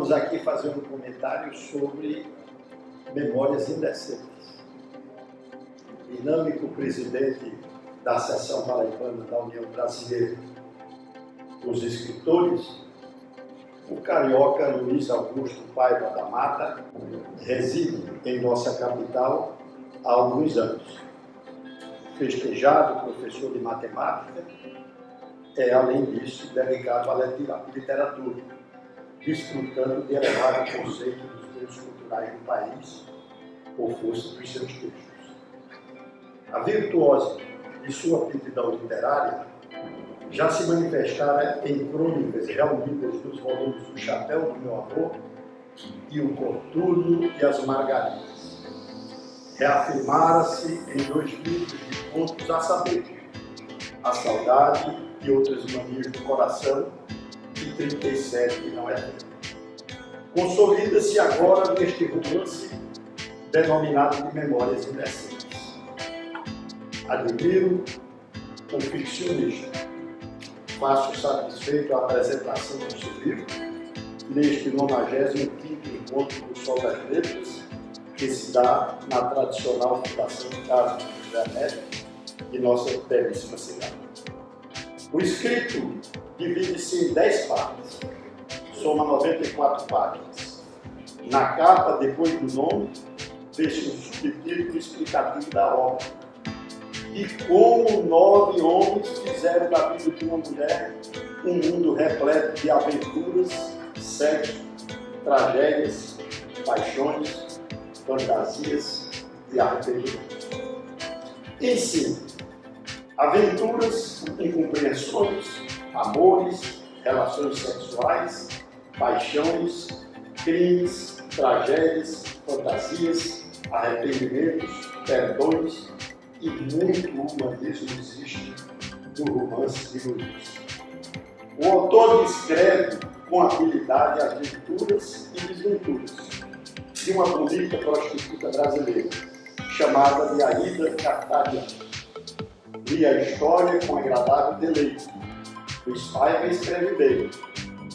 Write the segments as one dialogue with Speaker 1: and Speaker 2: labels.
Speaker 1: Vamos aqui fazer um comentário sobre memórias indecentes. Dinâmico presidente da Seção Paraibana da União Brasileira dos Escritores, o carioca Luiz Augusto Paiva da Mata reside em nossa capital há alguns anos. Festejado professor de matemática, além disso, dedicado à literatura, desfrutando de elevado conceito dos bens culturais do país, por força dos seus textos. A virtuose de sua aptidão literária já se manifestara em crônicas reunidas nos volumes O Chapéu do Meu Avô e O Coturno e as Margaridas. Reafirmara-se em 2 livros de contos, a saber, A Saudade e Outras Manias do Coração, e 37 que não é tempo. Consolida-se agora neste romance denominado de Memórias Indecentes. Admiro o ficcionista. Faço satisfeito a apresentação do seu livro neste 95º Encontro do Sol das Letras, que se dá na tradicional Fundação Carlos José Neto de nossa belíssima cidade. O escrito divide-se em 10 partes, soma 94 páginas. Na capa, depois do nome, vê-se um subtítulo explicativo da obra, de como 9 homens fizeram da vida de uma mulher um mundo repleto de aventuras, sexo, tragédias, paixões, fantasias e arrependimentos. Ensino: aventuras, incompreensões, amores, relações sexuais, paixões, crimes, tragédias, fantasias, arrependimentos, perdões e muito humanismo existe no romance de Luiz. O autor descreve com habilidade as virtudes e desventuras de uma bonita prostituta brasileira, chamada de Aida Cartariana. Li a história com agradável deleite. Luiz Paiva escreve bem,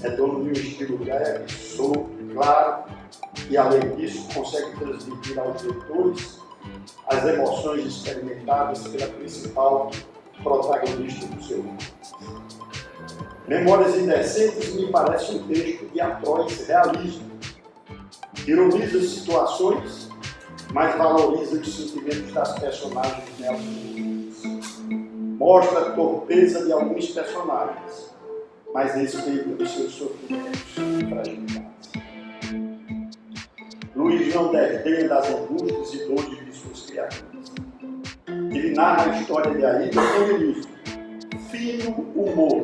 Speaker 1: é dono de um estilo leve, solto, claro, e além disso consegue transmitir aos leitores as emoções experimentadas pela principal protagonista do seu livro. Memórias Indecentes me parece um texto de atroz realismo. Ironiza situações, mas valoriza os sentimentos das personagens nela. Mostra a torpeza de alguns personagens, mas respeita os seus sofrimentos e fragilidades. Luiz não desdenha das angústias e dores de suas criaturas. Ele narra a história de Aida com ironismo, fino humor,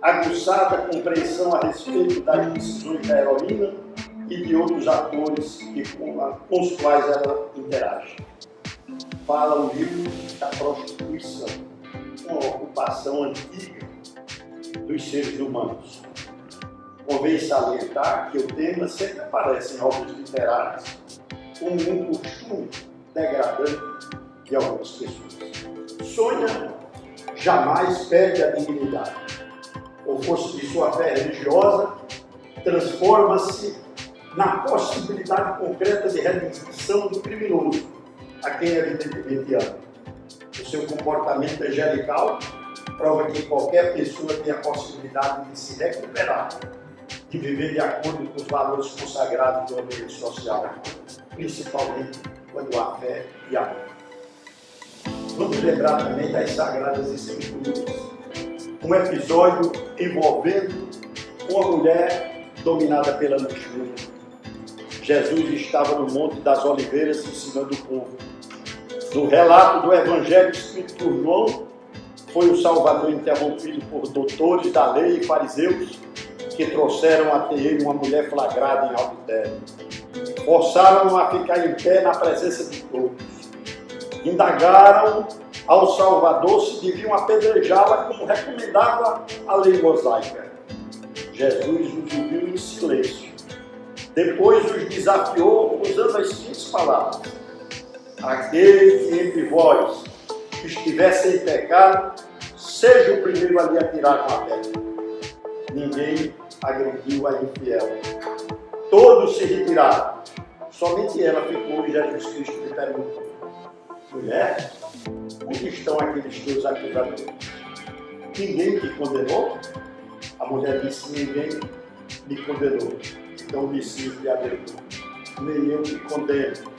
Speaker 1: aguçada compreensão a respeito das decisões da heroína e de outros atores com os quais ela interage. Fala o livro da prostituição, uma ocupação antiga dos seres humanos. Convém salientar que o tema sempre aparece em obras literárias como um costume degradante de algumas pessoas. Sônia jamais perde a dignidade. Ou fosse de sua fé religiosa, transforma-se na possibilidade concreta de redenção do criminoso, a quem evidentemente ama. O seu comportamento angelical prova que qualquer pessoa tem a possibilidade de se recuperar, de viver de acordo com os valores consagrados do ambiente social, principalmente quando há fé e amor. Vamos lembrar também das Sagradas Escrituras, um episódio envolvendo uma mulher dominada pela luxúria. Jesus estava no Monte das Oliveiras ensinando o povo. No relato do Evangelho escrito por João, foi o Salvador interrompido por doutores da lei e fariseus que trouxeram até ele uma mulher flagrada em adultério. Forçaram-no a ficar em pé na presença de todos. Indagaram ao Salvador se deviam apedrejá-la como recomendava a lei mosaica. Jesus os ouviu em silêncio. Depois os desafiou usando as seguintes palavras: aquele que entre vós estiver sem pecado, seja o primeiro a lhe atirar com a pedra. Ninguém agrediu a infiel. todos se retiraram. Somente ela ficou e Jesus Cristo lhe perguntou: mulher, onde estão aqueles teus acusadores? Ninguém te condenou? A mulher disse: ninguém me condenou. Então o discípulo lhe alertou: nem eu te condeno.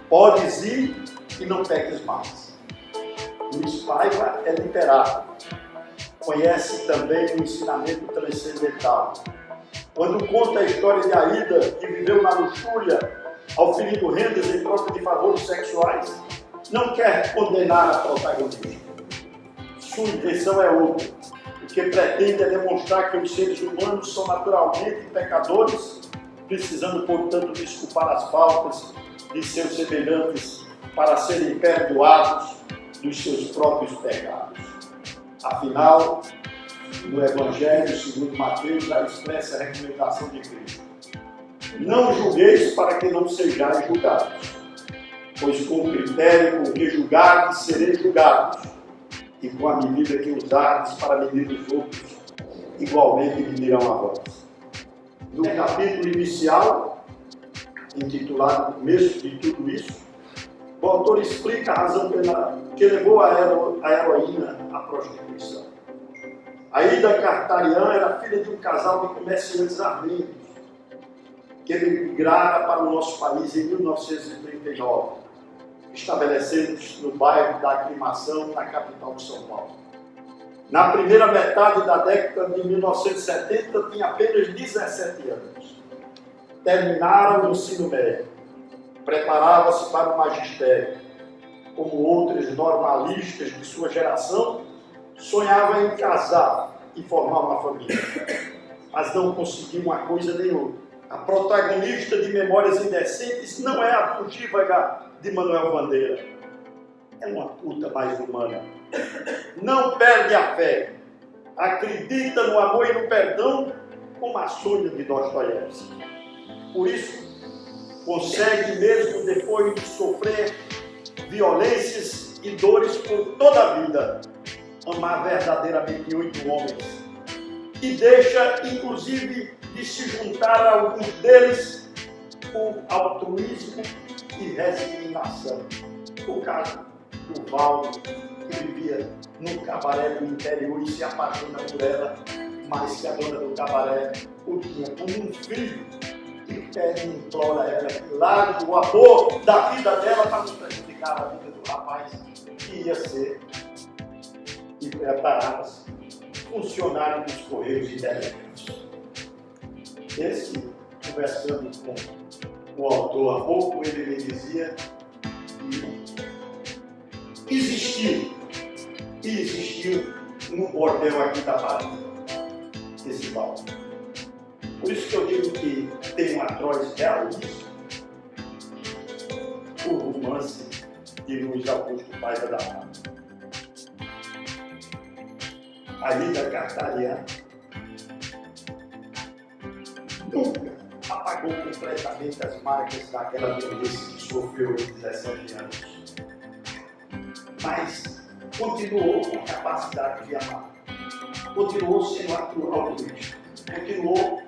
Speaker 1: Podes ir e não peques mais. Luiz Paiva é literário. Conhece também o ensinamento transcendental. Quando conta a história de Aida, que viveu na luxúria ao ferido rendas em troca de favores sexuais, não quer condenar a protagonista. Sua intenção é outra. O que pretende é demonstrar que os seres humanos são naturalmente pecadores, precisando, portanto, desculpar as faltas de seus semelhantes para serem perdoados dos seus próprios pecados. Afinal, no Evangelho segundo Mateus, já expressa a recomendação de Cristo: não julgueis para que não sejais julgados, pois com o critério com que julgardes sereis julgados, e com a medida que usardes para medir os outros, igualmente medirão a vós. No capítulo inicial, intitulado O Começo de Tudo Isso, o autor explica a razão que levou a heroína à prostituição. Aida Cartarian era filha de um casal de comerciantes armênios, que emigrara para o nosso país em 1939, estabelecendo-se no bairro da Aclimação, na capital de São Paulo. Na primeira metade da década de 1970, tinha apenas 17 anos. Terminara o ensino médio. Preparava-se para o magistério. Como outros normalistas de sua geração, sonhava em casar e formar uma família. Mas não conseguiu uma coisa nem outra. A protagonista de Memórias Indecentes não é a fugívaga de Manuel Bandeira. É uma puta mais humana. Não perde a fé. Acredita no amor e no perdão como a Sônia de Dostoiévski. Por isso, consegue, mesmo depois de sofrer violências e dores por toda a vida, amar verdadeiramente 8 homens. E deixa, inclusive, de se juntar a alguns deles por altruísmo e resignação. O caso do Valdo, que vivia num cabaré do interior e se apaixona por ela, mas que a dona do cabaré o tinha como um filho, e pede e implora a ela que largue o amor da vida dela para não prejudicar a vida do rapaz, que ia ser, e preparava-se, funcionário dos Correios e Delegados. Esse, conversando com o autor há pouco, ele me dizia que existiu num bordel aqui da Bahia, esse Valdo. Por isso que eu digo que tem um atroz realismo o romance de Luiz Augusto Paiva da Mata. Aida Cartarian nunca apagou completamente as marcas daquela violência que sofreu aos 17 anos. Mas continuou com a capacidade de amar. Continuou sendo altruísta. Continuou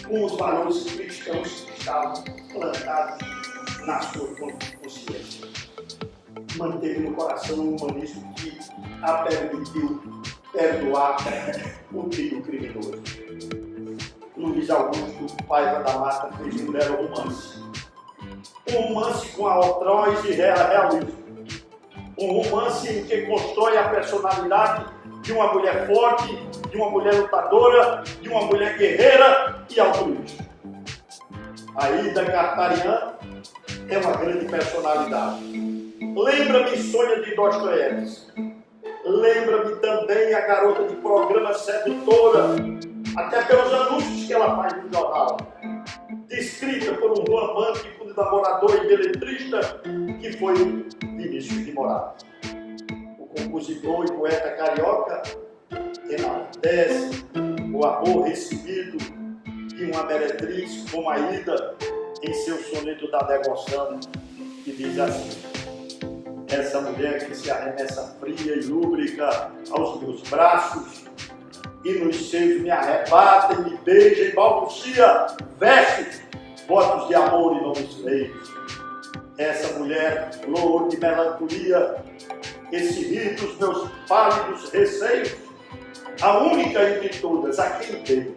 Speaker 1: com os valores cristãos que estavam plantados na sua consciência. Manteve no coração um humanismo que a permitiu perdoar o tio criminoso. Luiz Augusto Paiva da Mata fez um belo romance. Um romance com atroz e realismo. Um romance em que constrói a personalidade de uma mulher forte, de uma mulher lutadora, de uma mulher guerreira e altruísta. Aida Cartarian é uma grande personalidade. Lembra-me Sônia de Dostoiévski. Lembra-me também a garota de programa sedutora, até pelos anúncios que ela faz no jornal. Descrita por um romântico namorador e beletrista que foi Vinícius de Moraes. O compositor e poeta carioca enaltece o amor recebido de uma meretriz como Aida em seu soneto da devoção, que diz assim: essa mulher que se arremessa fria e lúbrica aos meus braços e nos seios me arrebata e me beija e balbucia versos votos de amor e nomes feios. Essa mulher, flor de melancolia, esse rir dos meus pálidos receios, a única entre todas a quem dei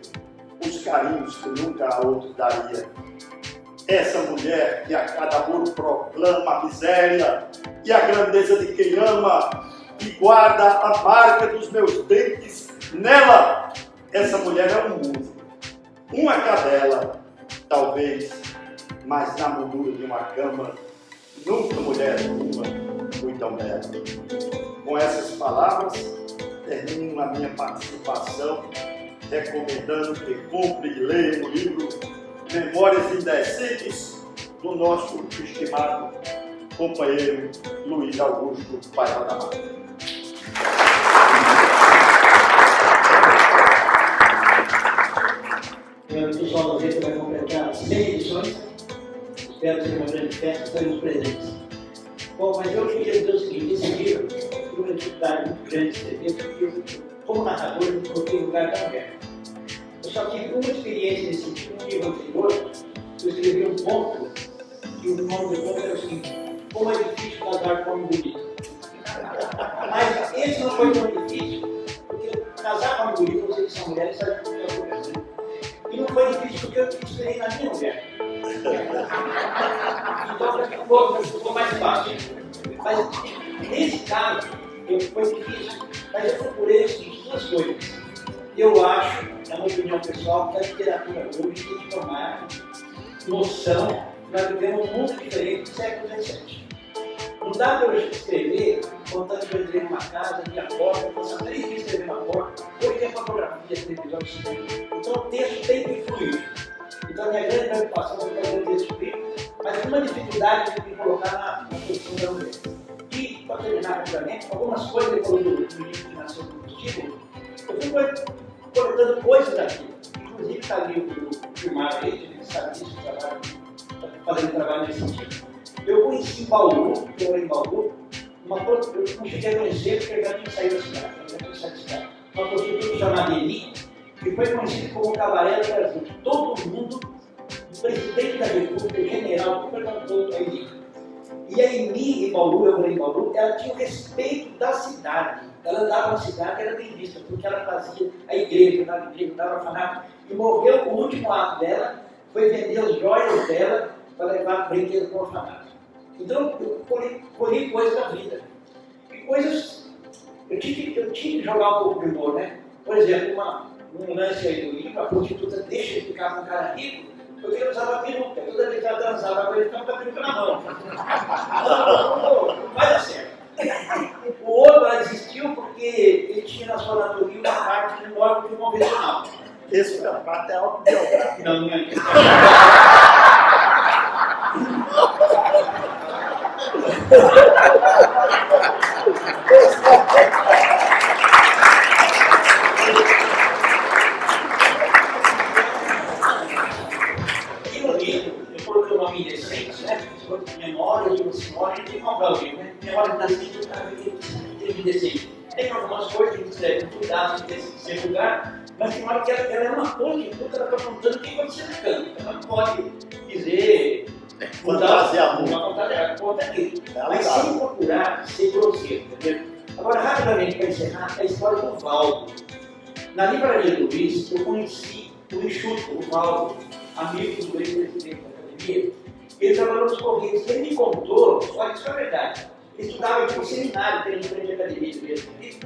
Speaker 1: os carinhos que nunca a outro daria. Essa mulher que a cada amor proclama a miséria e a grandeza de quem ama e guarda a marca dos meus dentes nela. Essa mulher é um mundo, uma cadela, talvez, mas na moldura de uma cama, nunca mulher nenhuma foi tão bela. Com essas palavras, termino a minha participação, recomendando que compre e leia o livro Memórias Indecentes do nosso estimado companheiro Luiz Augusto Paiva da Mata.
Speaker 2: O Sol do Vento vai completar 100 edições. Espero ser uma grande festa, estaremos presentes. Bom, mas eu queria dizer o seguinte: esse livro tem uma dificuldade muito grande de escrever, porque eu, como narrador, eu me coloquei no lugar da mulher. Eu só tive uma experiência nesse sentido. No livro anterior, eu escrevi um conto, e o nome do conto era o seguinte: Como é difícil casar com um homem bonito. Mas esse não foi tão difícil, porque casar com um homem bonito, vocês que são mulheres, sabem o que é acontecendo. E não foi difícil porque eu esperei na minha mulher. Então ficou mais fácil. Mas nesse caso, foi difícil, mas eu procurei duas coisas. Eu acho, é uma opinião pessoal, que a literatura hoje tem que tomar noção que nós vivemos um mundo diferente do século XVII. Não dá para eu escrever contando que eu entrei numa casa, minha porta, eu passei 3 dias escrevendo na porta, hoje tem fotografia, televisão, cinema. Então o texto tem que fluir. Então a minha grande preocupação foi fazer o texto fluir, mas uma dificuldade de me colocar na posição da mulher. E, para terminar rapidamente, algumas coisas que eu falei do livro de Nasceu do Combustível, eu fui colocando coisas daqui. Inclusive está ali o Gilmar aí, que sabe disso, fazendo trabalho nesse sentido. Eu conheci em Bauru, eu morei em Bauru, eu não cheguei a conhecer porque eu já tinha saído da cidade, uma prostituta chamada Eni, que foi conhecida como o cabaré do Brasil. Todo mundo, o presidente da República, o general, tudo perguntou a Eni. E a Eni, em Bauru, eu morei em Bauru, ela tinha o respeito da cidade. Ela andava na cidade, era bem vista, porque ela fazia a igreja, dava orfanato. E morreu, o último ato dela foi vender as joias dela para levar brinquedo para o orfanato. Então, eu colhi coisas da vida. E coisas. Eu tinha que jogar um pouco de humor, né? Por exemplo, um lance aí do livro, a prostituta deixa de ficar com um cara rico, porque ele usava peruca. Toda vez que ela transava com ele, ficava com a peruca na mão. Não vai dar certo. O outro existiu porque ele tinha na sua natureza uma parte de órgão convencional.
Speaker 1: Esse é a parte autobiográfica.
Speaker 2: Não, não é. E no livro, eu coloquei o nome Indecentes, né? Memórias de uma senhora, e tem que comprar o livro, né? Memórias Indecentes, eu estava teve Indecente. Tem algumas coisas que a gente escreve com cuidado, sem lugar, mas tem hora que ela é uma prostituta, ela está contando o que aconteceu no canto. Ela não pode dizer.
Speaker 1: Fantasiar muito.
Speaker 2: Uma fantasia, conta aqui. Mas sem procurar ser grosseiro, entendeu? Agora, rapidamente, para encerrar, a história do Valdo. Na livraria do Luiz, eu conheci o Enxuto, o Valdo, amigo do ex-presidente da academia. Ele trabalhou nos Correios. Ele me contou, olha, isso é verdade. Ele estudava aqui no seminário, que era em frente à academia do ex-presidente.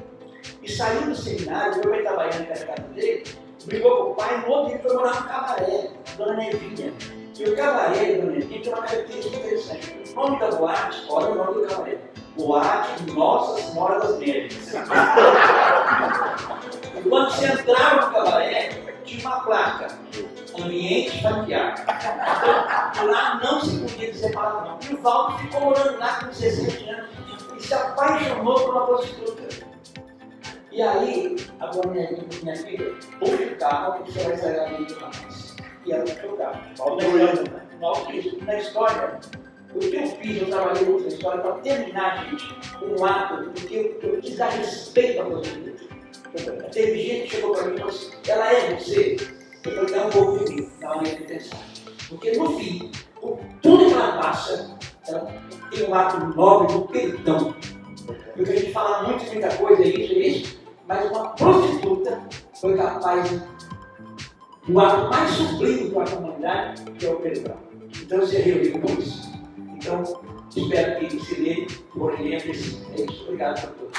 Speaker 2: E saiu do seminário, meu pai trabalhando na casa dele, brigou com o pai, no outro dia foi morar no cabaré, Dona Nevinha. E o cabaré, Dona Nevinha, tem uma característica interessante. O nome da boate, olha o nome do cabaré. Boate Nossa Senhora das Neves. E quando você entrava no cabaré, tinha uma placa, ambiente familiar. Então, lá não se podia dizer palavra não. E o Valdo ficou morando lá com 60 anos e se apaixonou por uma prostituta. E aí, a dona minha filha, puxa o carro que você vai sair lá dentro do rapaz. E ela puxou o carro. Na história, o que eu fiz, eu trabalhei muito na história para terminar, gente, um ato, porque eu quis dar respeito à prostituta. Teve gente que chegou para mim e falou assim, ela é você? Eu falei, é um pouco de mim, dá uma intenção. Porque no fim, por tudo que ela passa, ela tem um ato nobre do perdão. Porque a gente fala muita coisa, isso, mas uma prostituta foi capaz do ato mais sublime para a humanidade, que é o perdão. Então você reuniu com isso. Então, espero que se lê por lembre-se. É isso. Obrigado a todos.